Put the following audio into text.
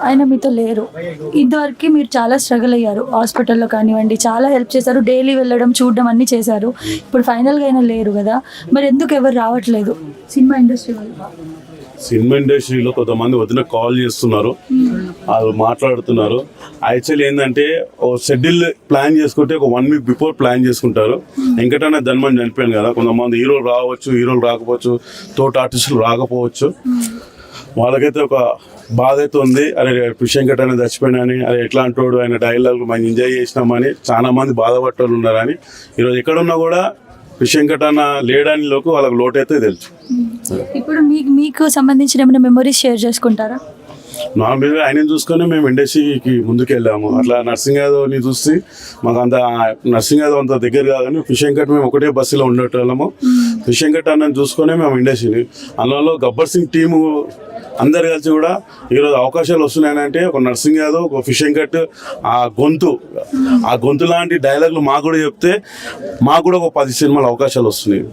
ఆయన మీతో లేరు. ఇదివరకు మీరు చాలా స్ట్రగుల్ అయ్యారు, హాస్పిటల్లో కానివ్వండి చాలా హెల్ప్ చేశారు, డైలీ వెళ్ళడం చూడడం అన్నీ చేశారు. ఇప్పుడు ఫైనల్గా అయినా లేరు కదా, మరి ఎందుకు ఎవరు రావట్లేదు సినిమా ఇండస్ట్రీ వాళ్ళు? సినిమా ఇండస్ట్రీలో కొంతమంది వదిన కాల్ చేస్తున్నారు, వాళ్ళు మాట్లాడుతున్నారు. యాక్చువల్లీ ఏంటంటే ఓ షెడ్యూల్ ప్లాన్ చేసుకుంటే ఒక 1 వీక్ బిఫోర్ ప్లాన్ చేసుకుంటారు. వెంకటన్న ధన్మని చనిపోయాను కదా, కొంతమంది హీరోలు రావచ్చు, హీరోలు రాకపోవచ్చు, తోట ఆర్టిస్టులు రాకపోవచ్చు. వాళ్ళకైతే ఒక బాధ అయితే ఉంది. అరే వెంకటన్న చచ్చిపోయినని, అరే ఎట్లా అంటాడు, ఆయన డైలాగ్ మనం ఎంజాయ్ చేసినామని చాలా మంది బాధపడ్డోళ్ళు ఉన్నారని. ఈరోజు ఎక్కడున్నా కూడా వెంకటన్న లేడని లోకు వాళ్ళకి లోటు అయితే తెలుసు. ఇప్పుడు మీకు సంబంధించిన ఏమైనా మెమరీస్ షేర్ చేసుకుంటారా? నార్మల్గా ఆయన చూసుకొని మేము ఇండస్ట్రీకి ముందుకు వెళ్ళాము. అట్లా నర్సింగ్ యాదవ్ని చూసి మాకు అంత నర్సింగ్ యాదవ్ అంత దగ్గర కాదని వెంకట్ మేము ఒకటే బస్సులో ఉండేటోళ్ళము. వెంకట్ అన్నని చూసుకొని మేము ఇండస్ట్రీని అందులో గబ్బర్ సింగ్ టీము అందరు కలిసి కూడా ఈరోజు అవకాశాలు వస్తున్నాయంటే ఒక నర్సింగ్ యాదవ్, ఒక వెంకట్ ఆ గొంతు లాంటి డైలాగులు మాకు కూడా చెప్తే మాకు కూడా ఒక 10 సినిమాల అవకాశాలు వస్తున్నాయి.